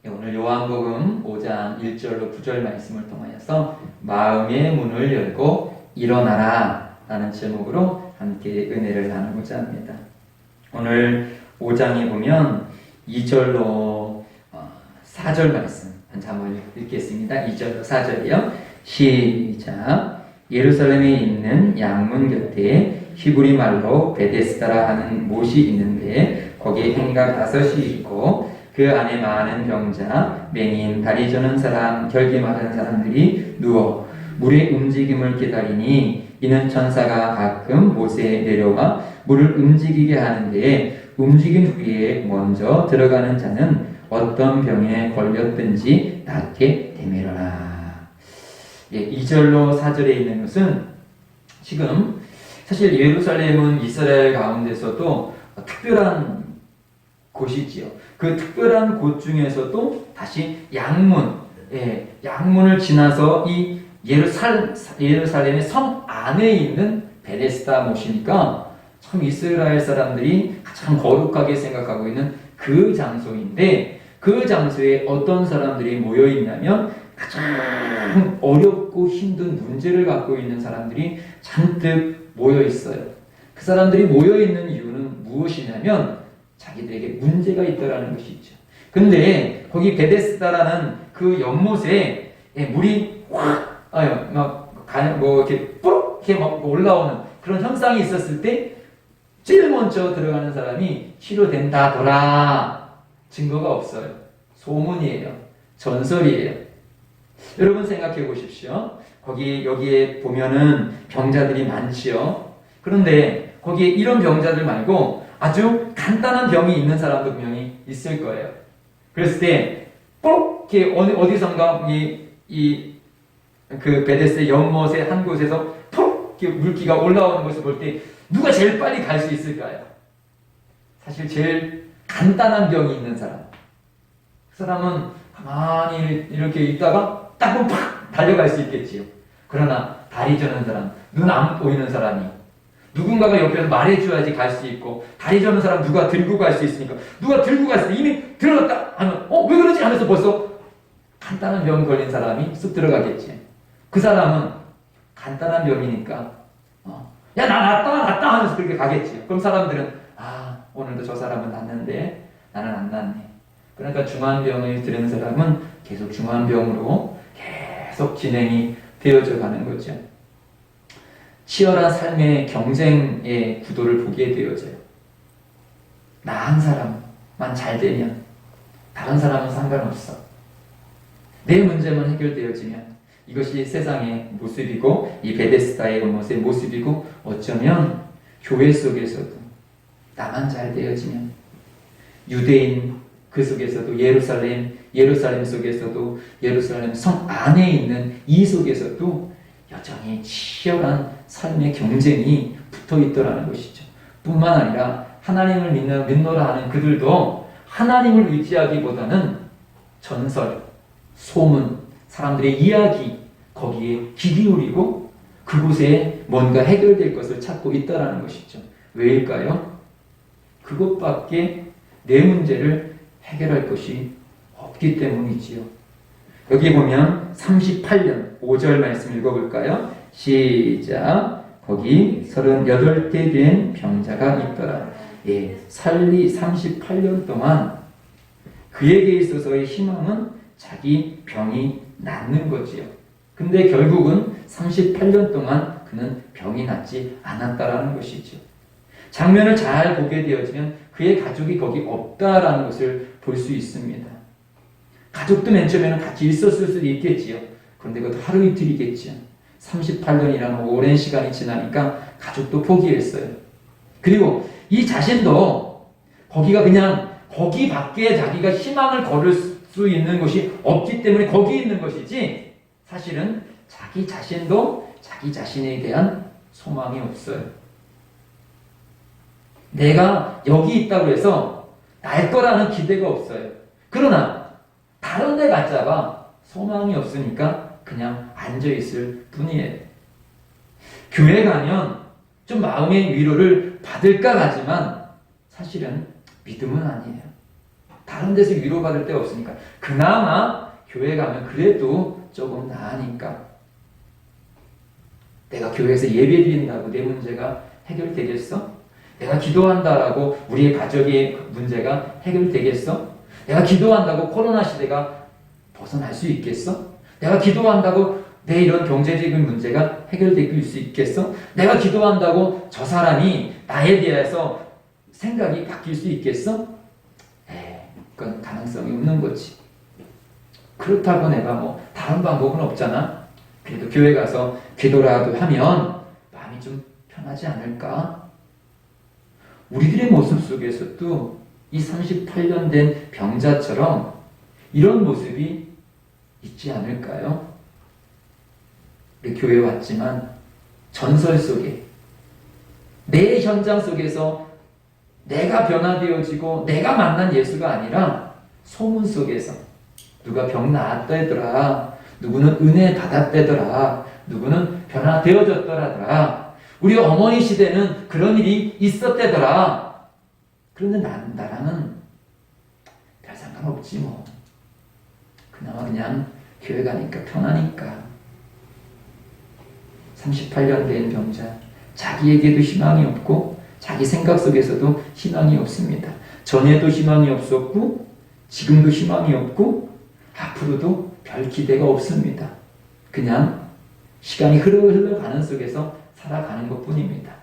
오늘 요한복음 5장 1절로 9절 말씀을 통하여서 마음의 문을 열고 일어나라 라는 제목으로 함께 은혜를 나누고자 합니다. 오늘 5장에 보면 2절로 4절 말씀 한번 읽겠습니다. 2절로 4절이요. 시작. 예루살렘에 있는 양문 곁에 히브리 말로 베데스다라 하는 못이 있는데 거기에 행각 5이 있고 그 안에 많은 병자, 맹인, 다리 저는 사람, 결기 마른 사람들이 누워 물의 움직임을 기다리니 이는 천사가 가끔 못에 내려와 물을 움직이게 하는데 움직인 후에 먼저 들어가는 자는 어떤 병에 걸렸든지 낫게 되밀어라. 2절로 4절에 있는 것은 지금 사실 예루살렘은 이스라엘 가운데서도 특별한 곳이지요. 그 특별한 곳 중에서도 다시 양문을 지나서 이 예루살렘의 성 안에 있는 베데스다 못이니까 참 이스라엘 사람들이 가장 거룩하게 생각하고 있는 그 장소인데 그 장소에 어떤 사람들이 모여 있냐면 가장 어렵고 힘든 문제를 갖고 있는 사람들이 잔뜩 모여 있어요. 그 사람들이 모여 있는 이유는 무엇이냐면 자기들에게 문제가 있다라는 것이 있죠. 근데 거기 베데스다라는 그 연못에 물이 이렇게 뿌룩 이렇게 막 올라오는 그런 현상이 있었을 때 제일 먼저 들어가는 사람이 치료된다더라. 증거가 없어요. 소문이에요. 전설이에요. 여러분 생각해 보십시오. 여기에 보면은 병자들이 많지요. 그런데 거기에 이런 병자들 말고 아주 간단한 병이 있는 사람도 분명히 있을 거예요. 그랬을 때, 꼭, 이렇게 어디선가, 그 베데스의 연못의 한 곳에서 푹, 이렇게 물기가 올라오는 것을 볼 때, 누가 제일 빨리 갈 수 있을까요? 사실 제일 간단한 병이 있는 사람. 그 사람은 가만히 이렇게 있다가 딱 보면 팍! 달려갈 수 있겠지요. 그러나, 다리 저는 사람, 눈 안 보이는 사람이, 누군가가 옆에서 말해줘야지 갈 수 있고 다리 저는 사람 누가 들고 갈 수 있으니까 누가 들고 갔을 때 이미 들어갔다 하면 왜 그러지 하면서 벌써 간단한 병 걸린 사람이 쑥 들어가겠지. 그 사람은 간단한 병이니까 야 나 낫다 하면서 그렇게 가겠지. 그럼 사람들은 오늘도 저 사람은 낫는데 나는 안 낫네. 그러니까 중환병을 들은 사람은 계속 중환병으로 계속 진행이 되어져 가는 거죠. 치열한 삶의 경쟁의 구도를 보게 되어져요. 나 한 사람만 잘 되면 다른 사람은 상관없어. 내 문제만 해결되어지면 이것이 세상의 모습이고 이 베데스다의 연못의 모습이고 어쩌면 교회 속에서도 나만 잘 되어지면 유대인 그 속에서도 예루살렘 속에서도 예루살렘 성 안에 있는 이 속에서도 여전히 치열한 삶의 경쟁이 붙어있더라는 것이죠. 뿐만 아니라 하나님을 믿노라 하는 그들도 하나님을 의지하기보다는 전설, 소문, 사람들의 이야기 거기에 귀 기울이고 그곳에 뭔가 해결될 것을 찾고 있다는 것이죠. 왜일까요? 그것밖에 내 문제를 해결할 것이 없기 때문이지요. 여기 보면 38년 5절 말씀 읽어볼까요? 시작. 거기 38대 된 병자가 있더라. 살리 38년 동안 그에게 있어서의 희망은 자기 병이 낫는 거지요. 근데 결국은 38년 동안 그는 병이 낫지 않았다라는 것이죠. 장면을 잘 보게 되어지면 그의 가족이 거기 없다라는 것을 볼 수 있습니다. 가족도 맨 처음에는 같이 있었을 수도 있겠지요. 그런데 그것도 하루 이틀이겠지요. 38년이라는 오랜 시간이 지나니까 가족도 포기했어요. 그리고 이 자신도 거기가 그냥 거기밖에 자기가 희망을 걸을 수 있는 곳이 없기 때문에 거기 있는 것이지 사실은 자기 자신도 자기 자신에 대한 소망이 없어요. 내가 여기 있다고 해서 날 거라는 기대가 없어요. 그러나 다른 데 갔다가 소망이 없으니까 그냥 앉아있을 뿐이에요. 교회 가면 좀 마음의 위로를 받을까 하지만 사실은 믿음은 아니에요. 다른 다른 데서 위로받을 데가 없으니까 그나마 교회 가면 그래도 조금 나으니까 내가 교회에서 예배드린다고 내 문제가 해결되겠어? 내가 기도한다라고 우리의 가족의 문제가 해결되겠어? 내가 기도한다고 코로나 시대가 벗어날 수 있겠어? 내가 기도한다고 내 이런 경제적인 문제가 해결될 수 있겠어? 내가 기도한다고 저 사람이 나에 대해서 생각이 바뀔 수 있겠어? 그건 가능성이 없는 거지. 그렇다고 내가 뭐 다른 방법은 없잖아. 그래도 교회 가서 기도라도 하면 마음이 좀 편하지 않을까? 우리들의 모습 속에서도 이 38년 된 병자처럼 이런 모습이 있지 않을까요? 우리 교회에 왔지만 전설 속에 내 현장 속에서 내가 변화되어지고 내가 만난 예수가 아니라 소문 속에서 누가 병 나았다더라, 누구는 은혜 받았다더라, 누구는 변화되어졌더라더라, 우리 어머니 시대는 그런 일이 있었다더라. 그런데 나랑은 별 상관없지 뭐. 그나마 그냥 교회 가니까 편하니까. 38년 된 병자, 자기에게도 희망이 없고 자기 생각 속에서도 희망이 없습니다. 전에도 희망이 없었고 지금도 희망이 없고 앞으로도 별 기대가 없습니다. 그냥 시간이 흘러가는 속에서 살아가는 것뿐입니다.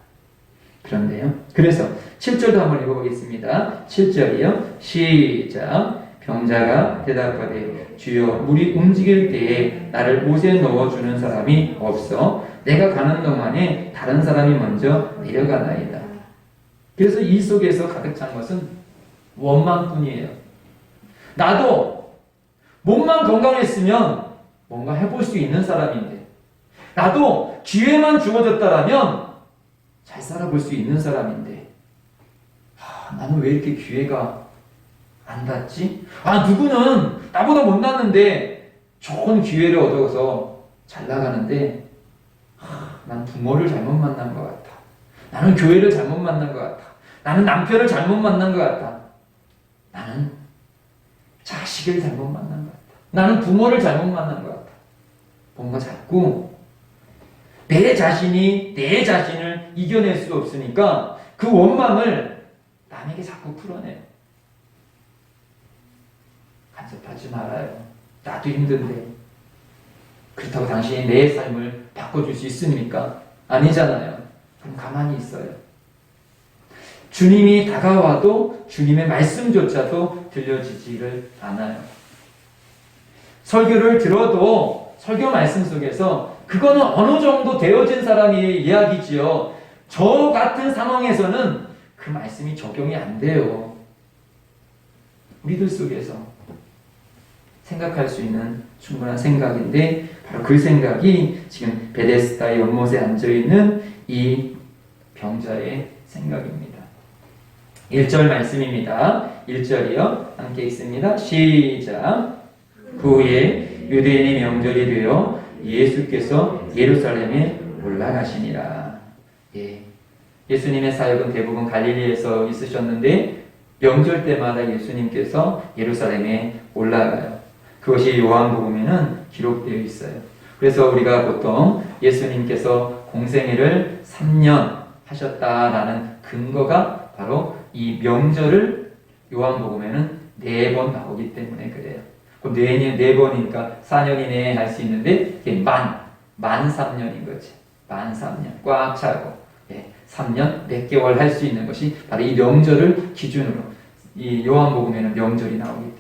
그런데요. 그래서 7절도 한번 읽어보겠습니다. 7절이요. 시작. 병자가 대답하되 주여 물이 움직일 때에 나를 못에 넣어주는 사람이 없어 내가 가는 동안에 다른 사람이 먼저 내려가나이다. 그래서 이 속에서 가득 찬 것은 원망뿐이에요. 나도 몸만 건강했으면 뭔가 해볼 수 있는 사람인데, 나도 기회만 주어졌다라면 잘 살아볼 수 있는 사람인데, 나는 왜 이렇게 기회가 안 닿지? 누구는 나보다 못났는데 좋은 기회를 얻어서 잘 나가는데, 난 부모를 잘못 만난 것 같아. 나는 교회를 잘못 만난 것 같아. 나는 남편을 잘못 만난 것 같아. 나는 자식을 잘못 만난 것 같아. 나는 부모를 잘못 만난 것 같아. 뭔가 자꾸 내 자신이 내 자신을 이겨낼 수 없으니까 그 원망을 남에게 자꾸 풀어내요. 간섭하지 말아요. 나도 힘든데. 그렇다고 당신이 내 삶을 바꿔줄 수 있습니까? 아니잖아요. 그럼 가만히 있어요. 주님이 다가와도 주님의 말씀조차도 들려지지를 않아요. 설교를 들어도 설교 말씀 속에서 그거는 어느 정도 되어진 사람의 이야기지요. 저 같은 상황에서는 그 말씀이 적용이 안 돼요. 우리들 속에서 생각할 수 있는 충분한 생각인데 바로 그 생각이 지금 베데스다의 연못에 앉아있는 이 병자의 생각입니다. 1절 말씀입니다. 1절이요. 함께 읽습니다. 시작. 후에 유대인의 명절이 되어 예수께서 예루살렘에 올라가시니라. 예수님의 사역은 대부분 갈릴리에서 있으셨는데 명절 때마다 예수님께서 예루살렘에 올라가요. 그것이 요한복음에는 기록되어 있어요. 그래서 우리가 보통 예수님께서 공생애를 3년 하셨다라는 근거가 바로 이 명절을 요한복음에는 4번 나오기 때문에 그래요. 그럼 4번이니까 4년 이내에 할 수 있는데 이게 만 3년인 거지. 만 3년 꽉 차고 3년 몇 개월 할 수 있는 것이 바로 이 명절을 기준으로 이 요한복음에는 명절이 나오기 때문에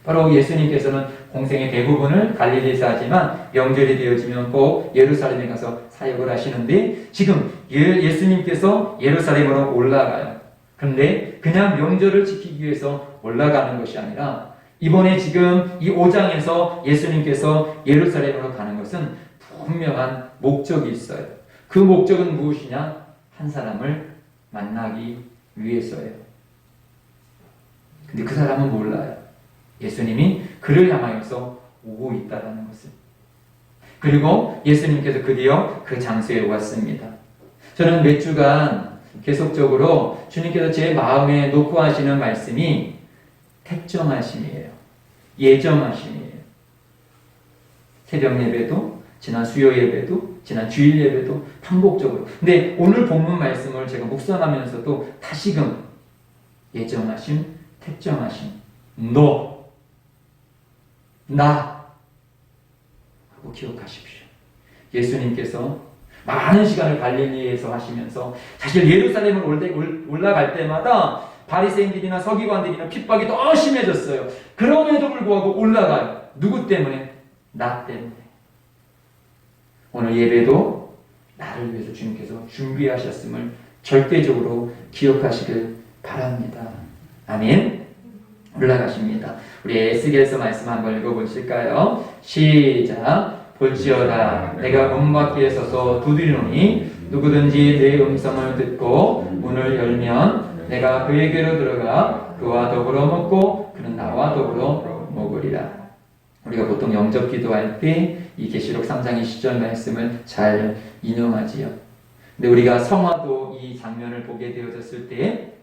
바로 예수님께서는 공생의 대부분을 갈릴리에서 하지만 명절이 되어지면 꼭 예루살렘에 가서 사역을 하시는데 지금 예수님께서 예루살렘으로 올라가요. 그런데 그냥 명절을 지키기 위해서 올라가는 것이 아니라 이번에 지금 이 5장에서 예수님께서 예루살렘으로 가는 것은 분명한 목적이 있어요. 그 목적은 무엇이냐? 한 사람을 만나기 위해서예요. 근데 그 사람은 몰라요. 예수님이 그를 향하여서 오고 있다는 것을. 그리고 예수님께서 드디어 그 장소에 왔습니다. 저는 몇 주간 계속적으로 주님께서 제 마음에 놓고 하시는 말씀이 택정하심이에요. 예정하심이에요. 새벽 예배도, 지난 수요 예배도, 지난 주일 예배도 반복적으로. 근데 오늘 본문 말씀을 제가 묵상하면서도 다시금 예정하심, 택정하심, 너, 나 하고 기억하십시오. 예수님께서 많은 시간을 갈릴리에서 하시면서 사실 예루살렘을 올라갈 때마다 바리새인들이나 서기관들이나 핍박이 더 심해졌어요. 그럼에도 불구하고 올라가요. 누구 때문에? 나 때문에. 오늘 예배도 나를 위해서 주님께서 준비하셨음을 절대적으로 기억하시길 바랍니다. 아멘. 올라가십니다. 우리 에스겔서 말씀 한번 읽어보실까요? 시작. 볼지어다 내가 문 밖에 서서 두드리노니 누구든지 내 음성을 듣고 문을 열면 내가 그에게로 들어가 그와 더불어 먹고 그는 나와 더불어 먹으리라. 우리가 보통 영접 기도할 때 이 계시록 3장 20절 말씀을 잘 인용하지요. 근데 우리가 성화도 이 장면을 보게 되어졌을 때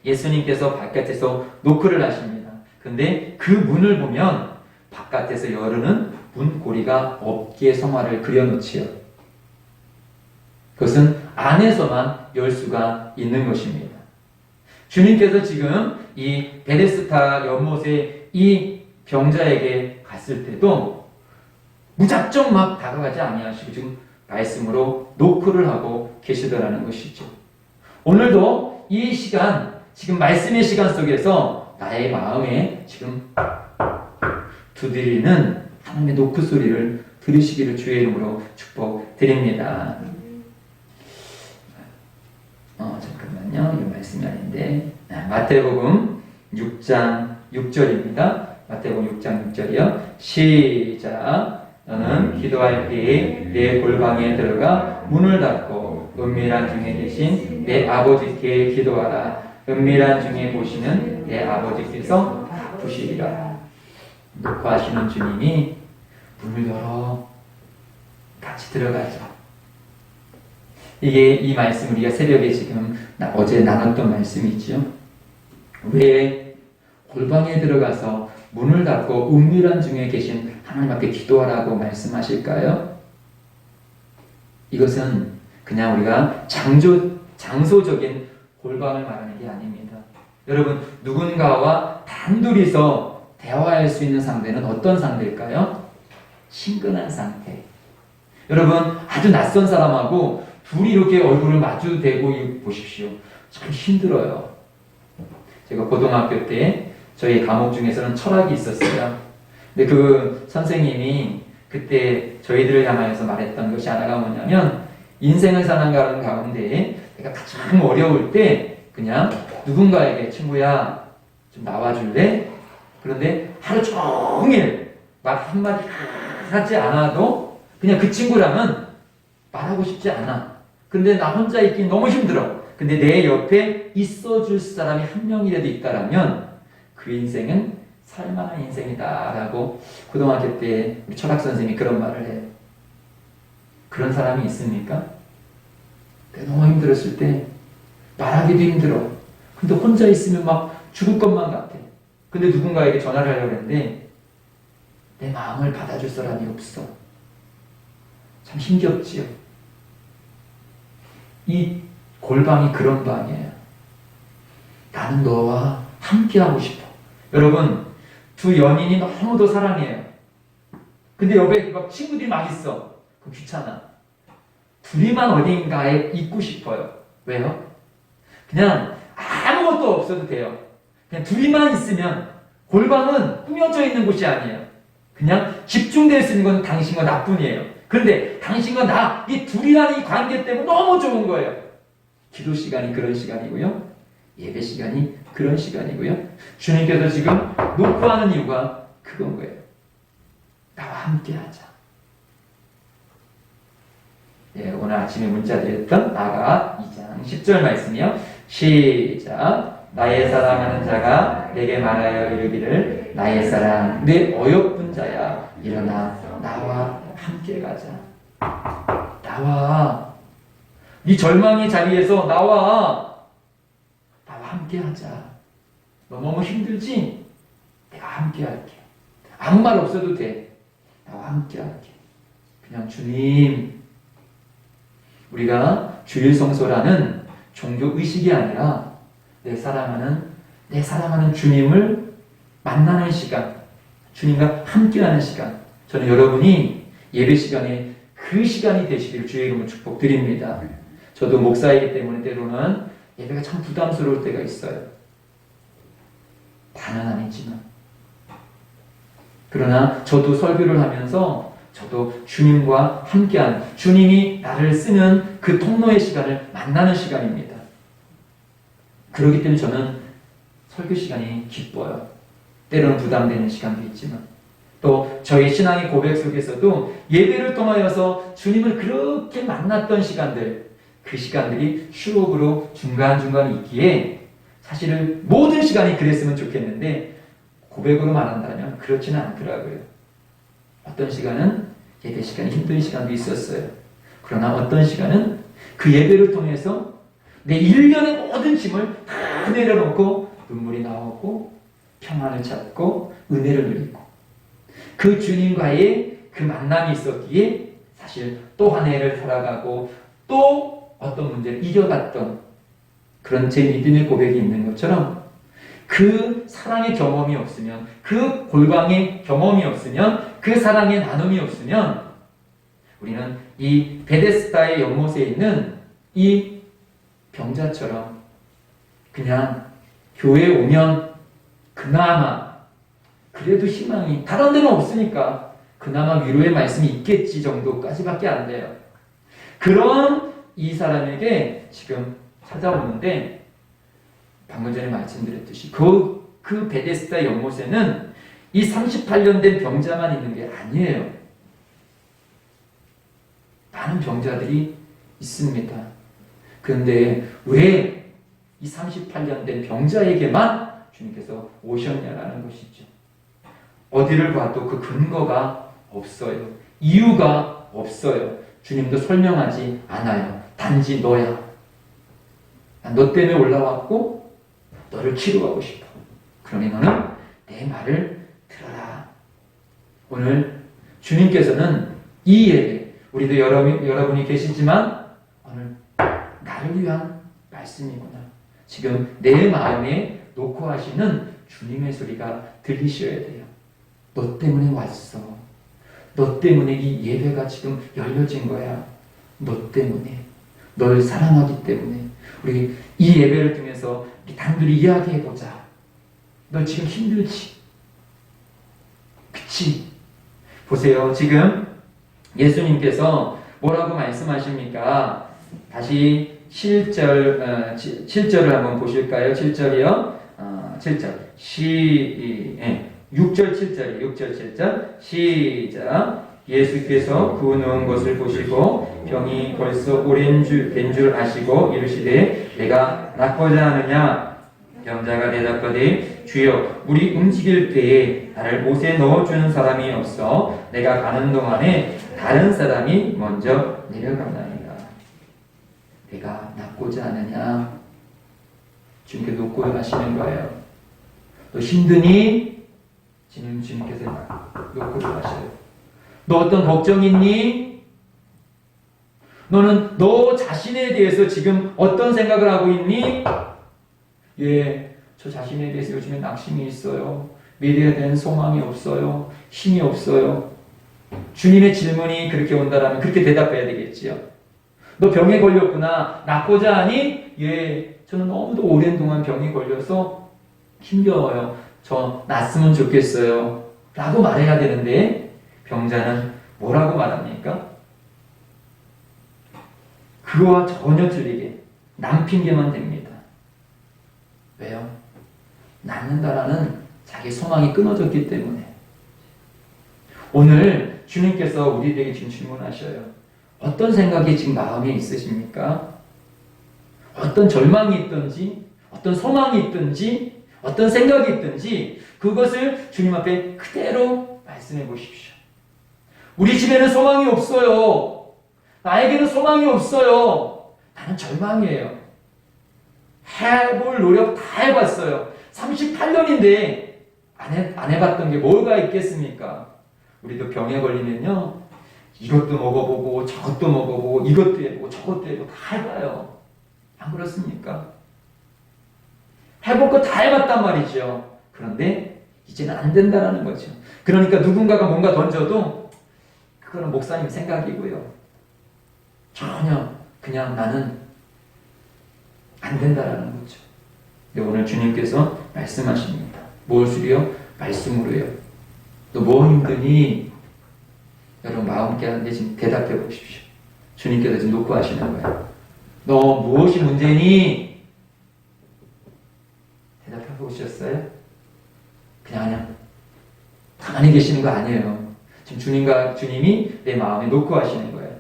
예수님께서 바깥에서 노크를 하십니다. 근데 그 문을 보면 바깥에서 열으는 문고리가 없게 성화를 그려놓지요. 그것은 안에서만 열 수가 있는 것입니다. 주님께서 지금 이 베데스다 연못에 이 병자에게 갔을 때도 무작정 막 다가가지 아니하시고 지금 말씀으로 노크를 하고 계시더라는 것이죠. 오늘도 이 시간, 지금 말씀의 시간 속에서 나의 마음에 지금 두드리는 하나님의 노크 소리를 들으시기를 주의 이름으로 축복드립니다. 잠깐만요. 이 말씀이 아닌데 마태복음 6장 6절입니다. 마태복음 6장 6절이요. 시작. 너는 기도할 때에 내 골방에 들어가 문을 닫고 은밀한 중에 계신 내 아버지께 기도하라. 은밀한 중에 보시는 내 아버지께서 보시리라. 녹화하시는 주님이 문을 열어 같이 들어가죠. 이게 이 말씀 우리가 새벽에 지금 어제 나눴던 말씀이죠. 왜 골방에 들어가서 문을 닫고 은밀한 중에 계신 하나님 앞에 기도하라고 말씀하실까요? 이것은 그냥 우리가 장소적인 골방을 말하는 게 아닙니다. 여러분, 누군가와 단둘이서 대화할 수 있는 상대는 어떤 상대일까요? 친근한 상태. 여러분, 아주 낯선 사람하고 둘이 이렇게 얼굴을 마주대고 보십시오. 참 힘들어요. 제가 고등학교 때 저희 과목 중에서는 철학이 있었어요. 근데 그 선생님이 그때 저희들을 향하여서 말했던 것이 하나가 뭐냐면, 인생을 사는 가운데 내가 가장 어려울 때 그냥 누군가에게 친구야 좀 나와줄래? 그런데 하루 종일 말 한마디 하지 않아도 그냥 그 친구랑은 말하고 싶지 않아. 근데 나 혼자 있긴 너무 힘들어. 근데 내 옆에 있어줄 사람이 한 명이라도 있다라면 그 인생은 살만한 인생이다라고 고등학교 때 우리 철학 선생님이 그런 말을 해요. 그런 사람이 있습니까? 내가 너무 힘들었을 때 말하기도 힘들어. 근데 혼자 있으면 막 죽을 것만 같아. 근데 누군가에게 전화를 하려고 했는데 내 마음을 받아줄 사람이 없어. 참 힘겹지요. 이 골방이 그런 방이에요. 나는 너와 함께하고 싶어. 여러분, 두 연인이 너무도 사랑해요. 근데 옆에 막 친구들이 막 있어. 그럼 귀찮아. 둘이만 어딘가에 있고 싶어요. 왜요? 그냥 아무것도 없어도 돼요. 그냥 둘이만 있으면 골방은 꾸며져 있는 곳이 아니에요. 그냥 집중될 수 있는 건 당신과 나뿐이에요. 그런데 당신과 나, 이 둘이라는 이 관계 때문에 너무 좋은 거예요. 기도 시간이 그런 시간이고요. 예배 시간이 그런 시간이고요. 주님께서 지금 녹화하는 이유가 그건 거예요. 나와 함께 하자. 네, 오늘 아침에 문자 드렸던 아가 2장 10절 말씀이요. 시작. 나의 사랑하는 자가 내게 말하여 이르기를 나의 사랑 내 어여쁜 자야 일어나 나와 함께 가자. 나와. 네 절망의 자리에서 나와 함께 하자. 너 너무 힘들지? 내가 함께 할게. 아무 말 없어도 돼. 나와 함께 할게. 그냥 주님, 우리가 주일 성소라는 종교 의식이 아니라 내 사랑하는 주님을 만나는 시간, 주님과 함께하는 시간. 저는 여러분이 예배 시간에 그 시간이 되시기를 주의 이름으로 축복드립니다. 저도 목사이기 때문에 때로는 예배가 참 부담스러울 때가 있어요. 다는 아니지만. 그러나 저도 설교를 하면서 저도 주님과 함께한, 주님이 나를 쓰는 그 통로의 시간을 만나는 시간입니다. 그렇기 때문에 저는 설교 시간이 기뻐요. 때로는 부담되는 시간도 있지만, 또 저희 신앙의 고백 속에서도 예배를 통하여서 주님을 그렇게 만났던 시간들, 그 시간들이 추억으로 중간중간 있기에 사실은 모든 시간이 그랬으면 좋겠는데 고백으로 말한다면 그렇지는 않더라고요. 어떤 시간은 예배 시간이 힘든 시간도 있었어요. 그러나 어떤 시간은 그 예배를 통해서 내 일련의 모든 짐을 다 내려놓고 눈물이 나오고 평안을 찾고 은혜를 누리고 그 주님과의 그 만남이 있었기에 사실 또 한 해를 살아가고 또 어떤 문제를 이겨갔던 그런 제 믿음의 고백이 있는 것처럼 그 사랑의 경험이 없으면, 그 골방의 경험이 없으면, 그 사랑의 나눔이 없으면 우리는 이 베데스다의 연못에 있는 이 병자처럼 그냥 교회에 오면 그나마 그래도 희망이 다른 데는 없으니까 그나마 위로의 말씀이 있겠지 정도까지밖에 안 돼요. 그런 이 사람에게 지금 찾아오는데 방금 전에 말씀드렸듯이 그 베데스다 연못에는 이 38년 된 병자만 있는 게 아니에요. 많은 병자들이 있습니다. 그런데 왜 이 38년 된 병자에게만 주님께서 오셨냐라는 것이죠. 어디를 봐도 그 근거가 없어요. 이유가 없어요. 주님도 설명하지 않아요. 단지 너야. 너 때문에 올라왔고 너를 치료하고 싶어. 그러니 너는 내 말을 들어라. 오늘 주님께서는 이 예배, 우리도 여러분이 계시지만 오늘 나를 위한 말씀이구나. 지금 내 마음에 놓고 하시는 주님의 소리가 들리셔야 돼요. 너 때문에 왔어. 너 때문에 이 예배가 지금 열려진 거야. 너 때문에. 널 사랑하기 때문에. 우리 이 예배를 통해서 단둘이 이야기해보자. 너 지금 힘들지? 그치? 보세요. 지금 예수님께서 뭐라고 말씀하십니까? 다시 7절을 한번 보실까요? 7절이요. 7절. 6절 7절이 6절 7절 시작. 예수께서 그 누운 것을 보시고 병이 벌써 오랜 된 줄 아시고 이르시되 내가 낫고자 하느냐? 병자가 대답하되 주여 우리 움직일 때에 나를 못에 넣어주는 사람이 없어 내가 가는 동안에 다른 사람이 먼저 내려가나이다. 내가 낫고자 하느냐? 주님께 놓고 가시는 거예요. 너 힘드니? 주님께서 놓고 가셔요. 너 어떤 걱정이 있니? 너는 너 자신에 대해서 지금 어떤 생각을 하고 있니? 예, 저 자신에 대해서 요즘에 낙심이 있어요. 미래에 대한 소망이 없어요. 힘이 없어요. 주님의 질문이 그렇게 온다라면 그렇게 대답해야 되겠지요. 너 병에 걸렸구나. 낫고자 하니? 예, 저는 너무도 오랜 동안 병이 걸려서 힘겨워요. 저 낫으면 좋겠어요. 라고 말해야 되는데 병자는 뭐라고 말합니까? 그거와 전혀 틀리게 남 핑계만 댑니다. 왜요? 낫는다라는 자기 소망이 끊어졌기 때문에. 오늘 주님께서 우리에게 지금 질문하셔요. 어떤 생각이 지금 마음에 있으십니까? 어떤 절망이 있든지, 어떤 소망이 있든지, 어떤 생각이 있든지 그것을 주님 앞에 그대로 말씀해 보십시오. 우리 집에는 소망이 없어요. 나에게는 소망이 없어요. 나는 절망이에요. 해볼 노력 다 해봤어요. 38년인데 안 해봤던 게 뭐가 있겠습니까? 우리도 병에 걸리면요, 이것도 먹어보고 저것도 먹어보고 이것도 해보고 저것도 해보고 다 해봐요. 안 그렇습니까? 해볼 거 다 해봤단 말이죠. 그런데 이제는 안 된다는 거죠. 그러니까 누군가가 뭔가 던져도 그거는 목사님 생각이고요. 전혀 그냥 나는 안 된다라는 거죠. 근데 오늘 주님께서 말씀하십니다. 무엇으로요? 말씀으로요. 너 뭐 힘드니? 여러분 마음 깨는데 지금 대답해 보십시오. 주님께서 지금 놓고 하시는 거예요. 너 무엇이 문제니? 대답해 보셨어요? 그냥 가만히 계시는 거 아니에요. 지금 주님이 내 마음에 놓고 하시는 거예요.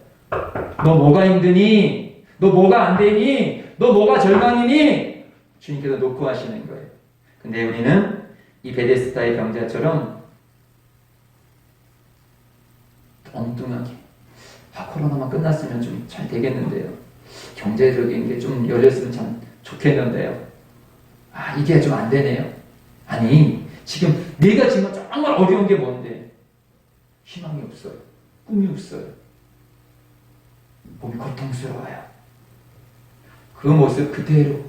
너 뭐가 힘드니? 너 뭐가 안 되니? 너 뭐가 절망이니? 주님께서 놓고 하시는 거예요. 근데 우리는 이 베데스다의 병자처럼 엉뚱하게 코로나만 끝났으면 좀 잘 되겠는데요. 경제적인 게 좀 열렸으면 참 좋겠는데요. 이게 좀 안 되네요. 아니, 지금 내가 지금 정말 어려운 게 뭔데? 희망이 없어요. 꿈이 없어요. 몸이 고통스러워요. 그 모습 그대로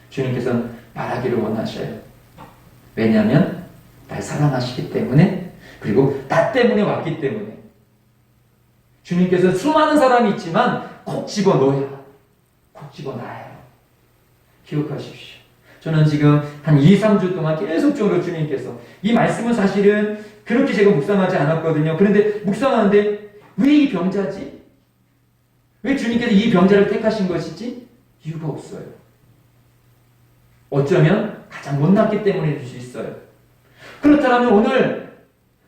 주님께서는 말하기를 원하셔요. 왜냐하면 날 사랑하시기 때문에, 그리고 나 때문에 왔기 때문에. 주님께서 수많은 사람이 있지만 콕 집어넣어야, 콕 집어놔요. 기억하십시오. 저는 지금 한 2, 3주 동안 계속적으로 주님께서 이 말씀은 사실은 그렇게 제가 묵상하지 않았거든요. 그런데 묵상하는데 왜 이 병자지? 왜 주님께서 이 병자를 택하신 것이지? 이유가 없어요. 어쩌면 가장 못났기 때문일 수 있어요. 그렇다면 오늘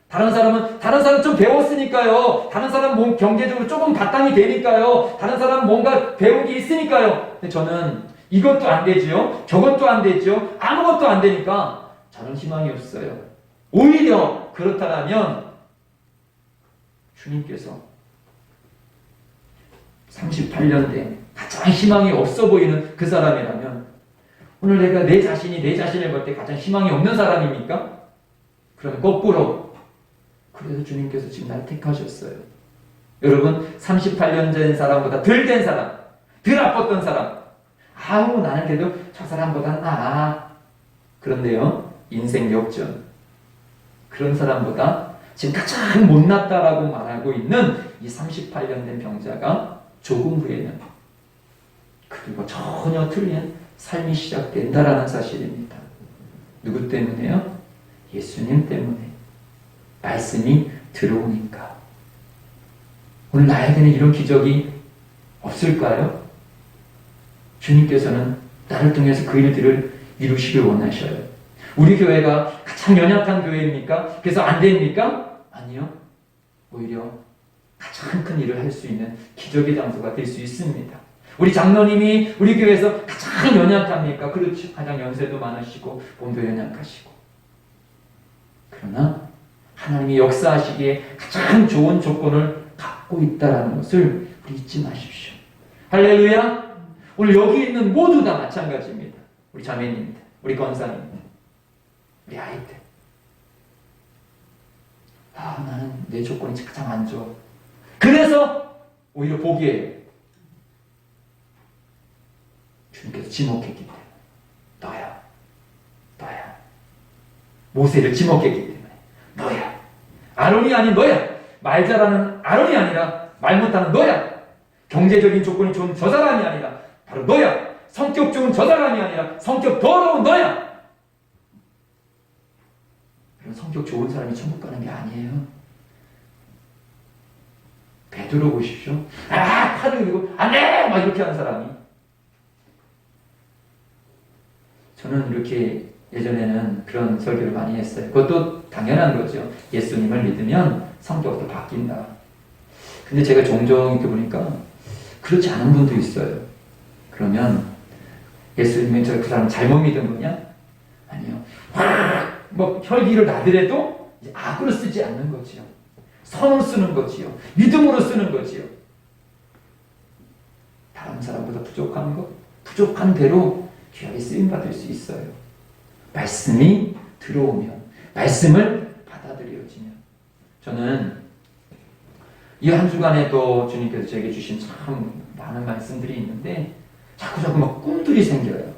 다른 사람 좀 배웠으니까요. 다른 사람 뭐 경제적으로 조금 바탕이 되니까요. 다른 사람 뭔가 배운 게 있으니까요. 근데 저는 이것도 안 되지요. 저것도 안 되지요. 아무것도 안 되니까 저는 희망이 없어요. 오히려 그렇다면 주님께서 38년 된 가장 희망이 없어 보이는 그 사람이라면 오늘 내가 내 자신을 볼 때 가장 희망이 없는 사람입니까? 그러면 거꾸로 그래서 주님께서 지금 나를 택하셨어요. 여러분 38년 된 사람보다 덜 된 사람, 덜 아팠던 사람, 나는 그래도 저 사람보다 나아. 그런데요, 인생 역전, 그런 사람보다 지금 가장 못났다라고 말하고 있는 이 38년 된 병자가 조금 후에는 그리고 전혀 틀린 삶이 시작된다라는 사실입니다. 누구 때문에요? 예수님 때문에. 말씀이 들어오니까. 오늘 나에게는 이런 기적이 없을까요? 주님께서는 나를 통해서 그 일들을 이루시길 원하셔요. 우리 교회가 가장 연약한 교회입니까? 그래서 안 됩니까? 아니요. 오히려 가장 큰 일을 할 수 있는 기적의 장소가 될 수 있습니다. 우리 장로님이 우리 교회에서 가장 연약합니까? 그렇죠. 가장 연세도 많으시고 몸도 연약하시고. 그러나 하나님이 역사하시기에 가장 좋은 조건을 갖고 있다는 것을 우리 잊지 마십시오. 할렐루야! 오늘 여기 있는 모두 다 마찬가지입니다. 우리 자매님들, 우리 권사님들, 우리 아이들. 나는 내 조건이 가장 안 좋아. 그래서 오히려 보기에요. 주님께서 지목했기 때문에. 너야. 모세를 지목했기 때문에. 너야. 아론이 아닌 너야. 말 잘하는 아론이 아니라 말 못하는 너야. 경제적인 조건이 좋은 저 사람이 아니라 바로 너야. 성격 좋은 저 사람이 아니라 성격 더러운 너야. 그런 성격 좋은 사람이 천국 가는 게 아니에요. 베드로 보십시오. 칼을 들고 안 돼! 막 이렇게 하는 사람이. 저는 이렇게 예전에는 그런 설교를 많이 했어요. 그것도 당연한 거죠. 예수님을 믿으면 성격도 바뀐다. 근데 제가 종종 이렇게 보니까 그렇지 않은 분도 있어요. 그러면 예수님은 그 사람 잘못 믿은 거냐? 아니요. 뭐 혈기를 나더라도 악으로 쓰지 않는 거지요. 선으로 쓰는 거지요. 믿음으로 쓰는 거지요. 다른 사람보다 부족한 것, 부족한 대로 귀하게 쓰임받을 수 있어요. 말씀이 들어오면, 말씀을 받아들여지면. 저는 이 한 주간에도 주님께서 제게 주신 참 많은 말씀들이 있는데 자꾸 막 꿈들이 생겨요.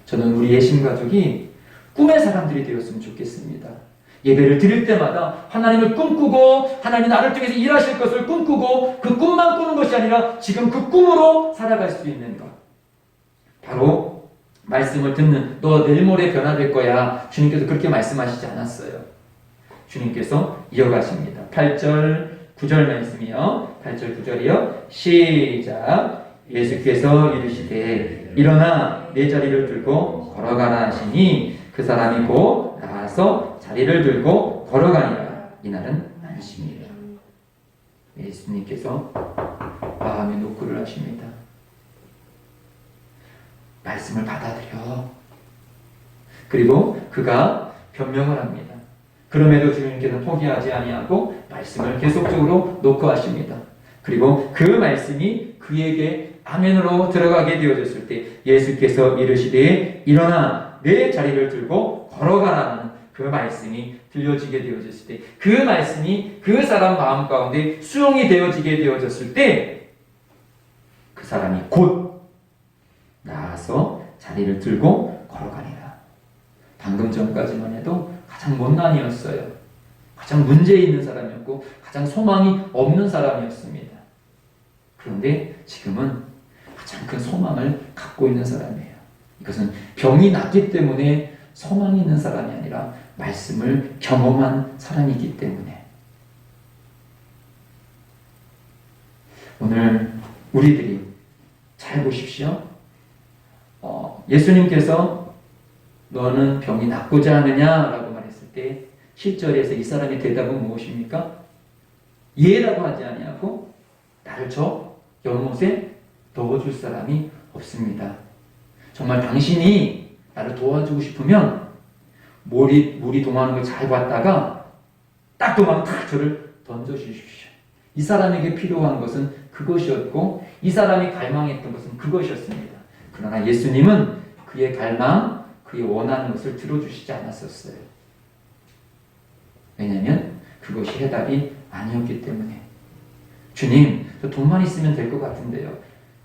저는 우리 예심가족이 꿈의 사람들이 되었으면 좋겠습니다. 예배를 드릴 때마다 하나님을 꿈꾸고 하나님 나를 통해서 일하실 것을 꿈꾸고 그 꿈만 꾸는 것이 아니라 지금 그 꿈으로 살아갈 수 있는 것. 바로 말씀을 듣는, 너 내일 모레 변화될 거야. 주님께서 그렇게 말씀하시지 않았어요. 주님께서 이어가십니다. 8절 9절 말씀이요. 8절 9절이요. 시작. 예수께서 이르시되 일어나 내 자리를 들고 걸어가라 하시니 그 사람이 곧 나와서 자리를 들고 걸어가니라. 이날은 안심이라. 예수님께서 마음에 노크를 하십니다. 말씀을 받아들여. 그리고 그가 변명을 합니다. 그럼에도 주님께서는 포기하지 아니하고 말씀을 계속적으로 노크하십니다. 그리고 그 말씀이 그에게 아멘으로 들어가게 되어졌을 때 예수께서 이르시되 일어나 내 자리를 들고 걸어가라는 그 말씀이 들려지게 되어졌을 때, 그 말씀이 그 사람 마음 가운데 수용이 되어지게 되어졌을 때 그 사람이 곧 나아서 자리를 들고 걸어가니라. 방금 전까지만 해도 가장 못난이었어요. 가장 문제 있는 사람이었고 가장 소망이 없는 사람이었습니다. 그런데 지금은 가장 큰 소망을 갖고 있는 사람이에요. 이것은 병이 낫기 때문에 소망이 있는 사람이 아니라 말씀을 경험한 사람이기 때문에. 오늘 우리들이 잘 보십시오. 예수님께서 너는 병이 낫고자 하느냐라고 말했을 때 7절에서 이 사람의 대답은 무엇입니까? 예라고 하지 아니하고 나를 저 연못에 넣어줄 사람이 없습니다. 정말 당신이 나를 도와주고 싶으면 물이 동하는 걸 잘 봤다가 딱 도망 탁 저를 던져주십시오. 이 사람에게 필요한 것은 그것이었고 이 사람이 갈망했던 것은 그것이었습니다. 그러나 예수님은 그의 갈망, 그의 원하는 것을 들어주시지 않았었어요. 왜냐하면 그것이 해답이 아니었기 때문에. 주님, 저 돈만 있으면 될 것 같은데요.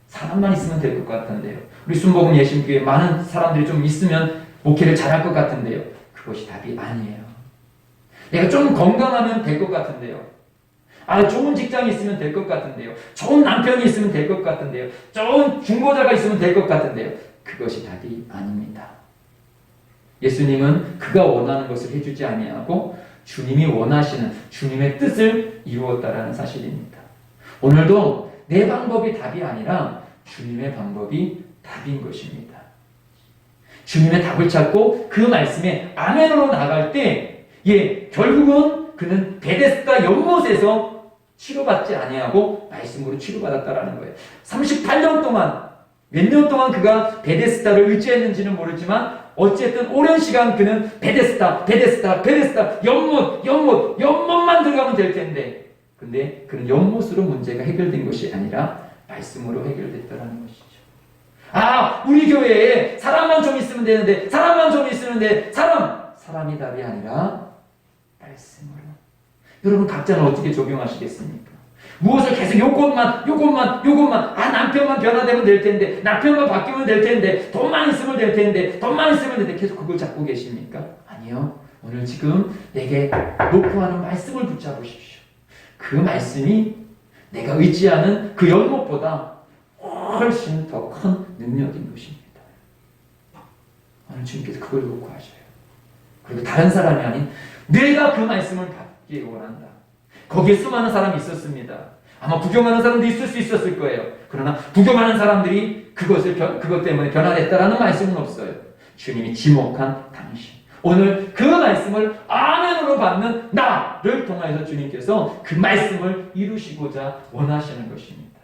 사람만 있으면 될 것 같은데요. 우리 순복음 예심교회 많은 사람들이 좀 있으면 목회를 잘할 것 같은데요. 그것이 답이 아니에요. 내가 좀 건강하면 될 것 같은데요. 좋은 직장이 있으면 될 것 같은데요. 좋은 남편이 있으면 될 것 같은데요. 좋은 중보자가 있으면 될 것 같은데요. 그것이 답이 아닙니다. 예수님은 그가 원하는 것을 해주지 아니하고 주님이 원하시는 주님의 뜻을 이루었다라는 사실입니다. 오늘도 내 방법이 답이 아니라 주님의 방법이 답인 것입니다. 주님의 답을 찾고 그 말씀에 아멘으로 나갈 때 결국은 그는 베데스다 연못에서 치료받지 아니하고 말씀으로 치료받았다라는 거예요. 38년 동안 몇 년 동안 그가 베데스다를 의지했는지는 모르지만 어쨌든 오랜 시간 그는 베데스다 연못만 들어가면 될 텐데, 근데 그는 연못으로 문제가 해결된 것이 아니라 말씀으로 해결됐다라는 것이죠. 우리 교회에 사람만 좀 있으면 되는데 사람이 답이 아니라 말씀으로. 여러분 각자는 어떻게 적용하시겠습니까? 무엇을 계속 요것만 남편만 변화되면 될 텐데, 남편만 바뀌면 될 텐데, 돈만 있으면 될 텐데 계속 그걸 잡고 계십니까? 아니요. 오늘 지금 내게 노크하는 말씀을 붙잡으십시오. 그 말씀이 내가 의지하는 그 연못보다 훨씬 더 큰 능력인 것입니다. 오늘 주님께서 그걸 요구하셔요. 그리고 다른 사람이 아닌 내가 그 말씀을 받기 원한다. 거기에 수많은 사람이 있었습니다. 아마 부정하는 사람도 있을 수 있었을 거예요. 그러나 부정하는 사람들이 그것 때문에 변화됐다라는 말씀은 없어요. 주님이 지목한 당신. 오늘 그 말씀을 아멘으로 받는 나를 통하여서 주님께서 그 말씀을 이루시고자 원하시는 것입니다.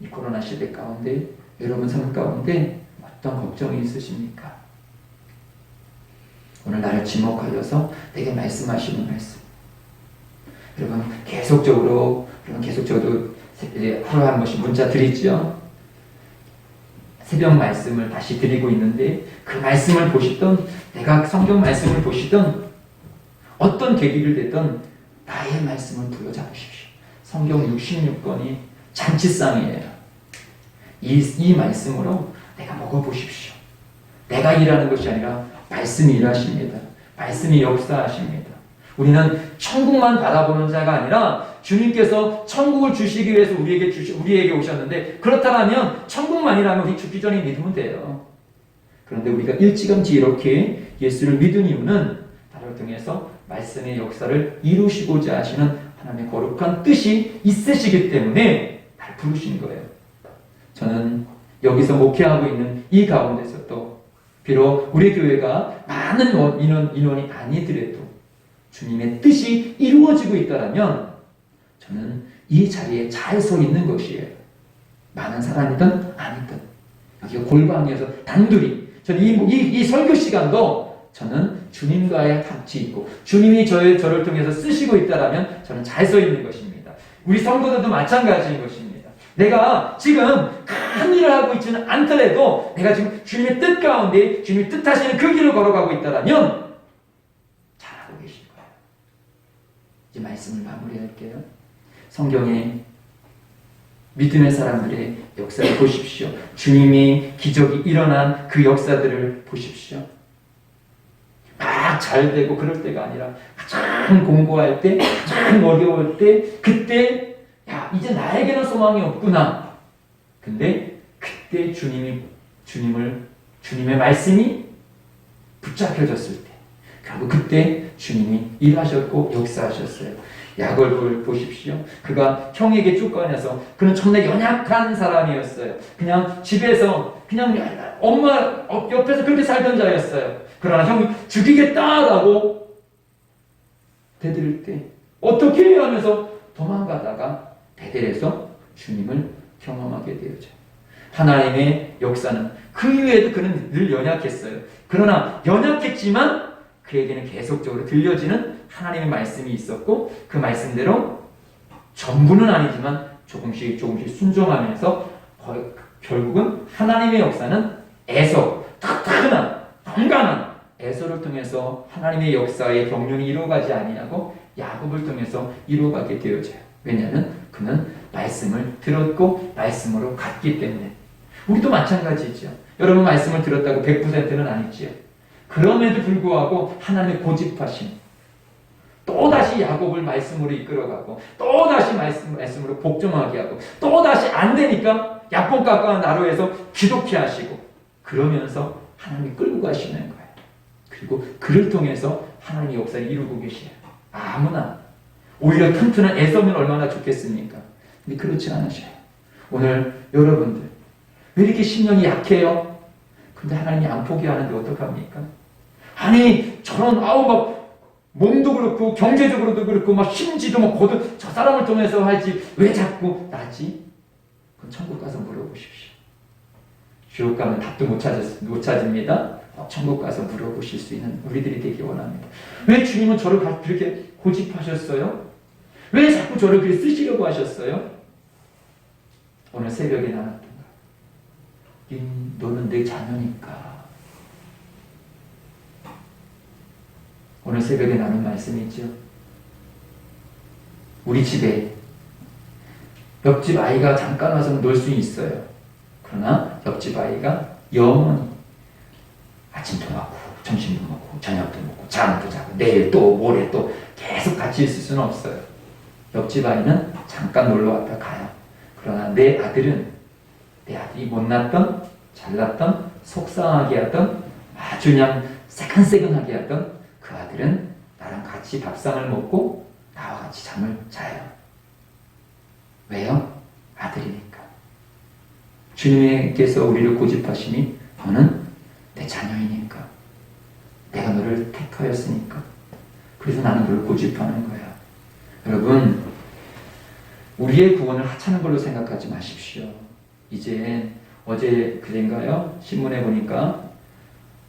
이 코로나 시대 가운데 여러분 삶 가운데 어떤 걱정이 있으십니까? 오늘 나를 지목하여서 내게 말씀하시는 말씀. 여러분 계속적으로 하루에 한 번씩 문자 드리죠. 새벽 말씀을 다시 드리고 있는데 그 말씀을 보시던 내가 성경 말씀을 보시던 어떤 계기를 됐던 나의 말씀을 부여잡으십시오. 성경 66권이 잔치상이에요. 이 말씀으로 내가 먹어보십시오. 내가 일하는 것이 아니라 말씀이 일하십니다. 말씀이 역사하십니다. 우리는 천국만 바라보는 자가 아니라 주님께서 천국을 주시기 위해서 우리에게 오셨는데 그렇다면 천국만이라면 우리 죽기 전에 믿으면 돼요. 그런데 우리가 일찌감치 이렇게 예수를 믿은 이유는 나를 통해서 말씀의 역사를 이루시고자 하시는 하나님의 거룩한 뜻이 있으시기 때문에 나를 부르신 거예요. 저는 여기서 목회하고 있는 이 가운데서 또 비록 우리 교회가 많은 인원이 아니더라도 주님의 뜻이 이루어지고 있다면 저는 이 자리에 잘 서 있는 것이에요. 많은 사람이든 아니든 여기가 골방에서 단둘이 저는 이 설교 시간도 저는 주님과의 같이 있고 주님이 저를 통해서 쓰시고 있다면 저는 잘 서 있는 것입니다. 우리 성도들도 마찬가지인 것입니다. 내가 지금 큰 일을 하고 있지는 않더라도 내가 지금 주님의 뜻 가운데 주님이 뜻하시는 그 길을 걸어가고 있다면 잘하고 계실 거예요. 이제 말씀을 마무리할게요. 성경에 믿음의 사람들의 역사를 보십시오. 주님이 기적이 일어난 그 역사들을 보십시오. 막 잘 되고 그럴 때가 아니라 가장 공부할 때, 가장 어려울 때, 그때 야 이제 나에게는 소망이 없구나. 근데 그때 주님의 말씀이 붙잡혀졌을 때 결국 그때 주님이 일하셨고 역사하셨어요. 야곱을 보십시오. 그가 형에게 쫓겨나서 그는 정말 연약한 사람이었어요. 그냥 집에서 그냥 엄마 옆에서 그렇게 살던 자였어요. 그러나 형이 죽이겠다라고 대들을 때 어떻게 해야 하면서 도망가다가 베델에서 주님을 경험하게 되어져. 하나님의 역사는 그 이후에도 그는 늘 연약했어요. 그러나 연약했지만 그에게는 계속적으로 들려지는 하나님의 말씀이 있었고 그 말씀대로 전부는 아니지만 조금씩 순종하면서 결국은 하나님의 역사는 따끈한 건강한 에서를 통해서 하나님의 역사의 경륜이 이루어가지 아니하고 야곱을 통해서 이루어가게 되어져요. 왜냐하면 그는 말씀을 들었고 말씀으로 갔기 때문에. 우리도 마찬가지죠. 여러분 말씀을 들었다고 100%는 아니지요. 그럼에도 불구하고 하나님의 고집하심, 또다시 야곱을 말씀으로 이끌어가고 또다시 말씀으로 복종하게 하고 또다시 안 되니까 약본 깎아 나로에서 기독케 하시고 그러면서 하나님이 끌고 가시는 거예요. 그리고 그를 통해서 하나님의 역사를 이루고 계시요. 아무나 오히려 튼튼한 에서면 얼마나 좋겠습니까? 근데 그렇지 않으셔요. 오늘 여러분들 왜 이렇게 심령이 약해요? 근데 하나님이 안 포기하는데 어떡합니까? 아니 저런 막 몸도 그렇고 경제적으로도 그렇고 막 심지도 막 거듭 저 사람을 통해서 하지 왜 자꾸 나지? 그럼 천국 가서 물어보십시오. 지옥 가면 답도 못 찾습니다. 천국 가서 물어보실 수 있는 우리들이 되기 원합니다. 왜 주님은 저를 그렇게 고집하셨어요? 왜 자꾸 저를 그렇게 쓰시려고 하셨어요? 오늘 새벽에 나눴던 거. 너는 내 자녀니까. 오늘 새벽에 나눈 말씀이 있죠. 우리 집에 옆집 아이가 잠깐 와서 놀 수 있어요. 그러나 옆집 아이가 영원히 아침도 먹고 점심도 먹고 저녁도 먹고 잠도 자고 내일 또 모레 또 계속 같이 있을 수는 없어요. 옆집 아이는 잠깐 놀러 왔다 가요. 그러나 내 아들이 못났던 잘났던 속상하게 하던 아주 그냥 새근새근하게 하던 그 아들은 나랑 같이 밥상을 먹고 나와 같이 잠을 자요. 왜요? 아들이니까. 주님께서 우리를 고집하시니 너는 내 자녀이니까. 내가 너를 택하였으니까. 그래서 나는 너를 고집하는 거야. 여러분, 우리의 구원을 하찮은 걸로 생각하지 마십시오. 이제 어제 그젠가요? 신문에 보니까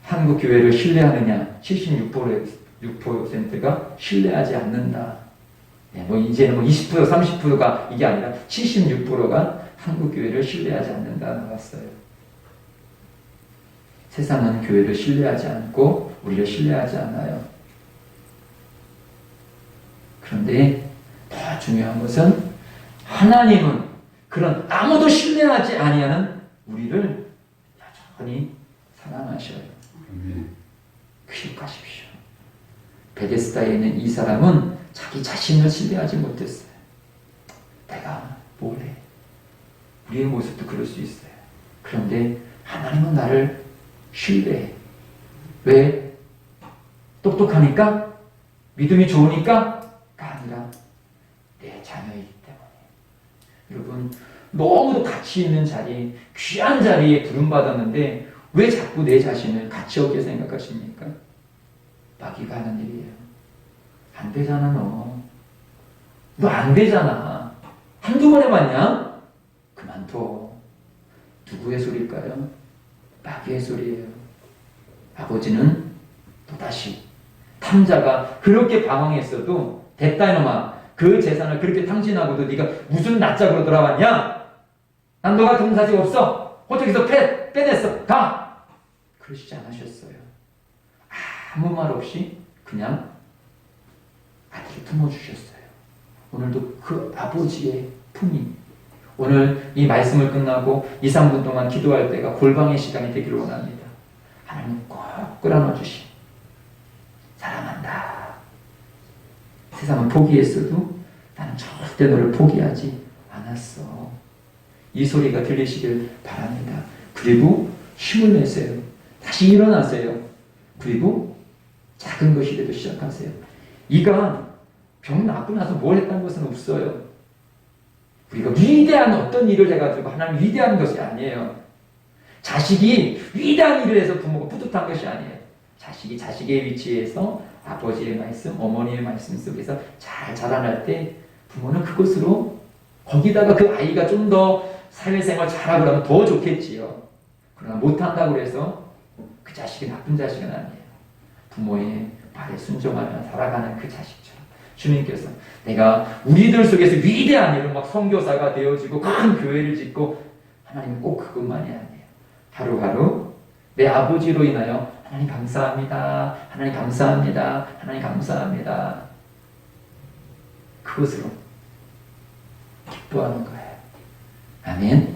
한국 교회를 신뢰하느냐 76%가 신뢰하지 않는다. 네, 이제는 20% 30%가 이게 아니라 76%가 한국 교회를 신뢰하지 않는다 나왔어요. 세상은 교회를 신뢰하지 않고 우리를 신뢰하지 않아요. 그런데 더 중요한 것은 하나님은 그런 아무도 신뢰하지 아니하는 우리를 여전히 사랑하셔요. 기억하십시오. 베데스다에 있는 이 사람은 자기 자신을 신뢰하지 못했어요. 내가 뭘 해? 우리의 모습도 그럴 수 있어요. 그런데 하나님은 나를 신뢰해. 왜? 똑똑하니까? 믿음이 좋으니까? 가 아니라 내 자녀이기 때문에. 여러분, 너무도 가치 있는 자리, 귀한 자리에 부름받았는데 왜 자꾸 내 자신을 가치 없게 생각하십니까? 마귀가 하는 일이에요. 안 되잖아, 너. 너 안 되잖아. 한두 번 해봤냐? 그만둬. 누구의 소리일까요? 마귀의 소리예요. 아버지는 또다시 탐자가 그렇게 방황했어도 됐다 이놈아. 그 재산을 그렇게 탕진하고도 네가 무슨 낯짝으로 돌아왔냐? 난 너 같은 사직 없어. 호적에서 빼냈어. 가! 그러시지 않으셨어요. 아무 말 없이 그냥 아들을 품어주셨어요. 오늘도 그 아버지의 품이 오늘 이 말씀을 끝나고 2, 3분 동안 기도할 때가 골방의 시간이 되기를 원합니다. 하나님 꼭 끌어넣어 주시. 사랑한다. 세상은 포기했어도 나는 절대 너를 포기하지 않았어. 이 소리가 들리시길 바랍니다. 그리고 힘을 내세요. 다시 일어나세요. 그리고 작은 것이라도 시작하세요. 이가 병 낫고 나서 뭘 했다는 것은 없어요. 우리가 위대한 어떤 일을 해가지고 하나님 위대한 것이 아니에요. 자식이 위대한 일을 해서 부모가 뿌듯한 것이 아니에요. 자식이 자식의 위치에서 아버지의 말씀, 어머니의 말씀 속에서 잘 자라날 때 부모는 그것으로 거기다가 그 아이가 좀 더 사회생활 잘하고 그러면 더 좋겠지요. 그러나 못한다고 해서 그 자식이 나쁜 자식은 아니에요. 부모의 말에 순종하며 살아가는 그 자식처럼 주님께서 내가 우리들 속에서 위대한 일을 막 선교사가 되어지고 큰 교회를 짓고 하나님은 꼭 그것만이 아니에요. 하루하루 내 아버지로 인하여 하나님 감사합니다. 하나님 감사합니다. 하나님 감사합니다. 그것으로 기뻐하는 거예요. 아멘.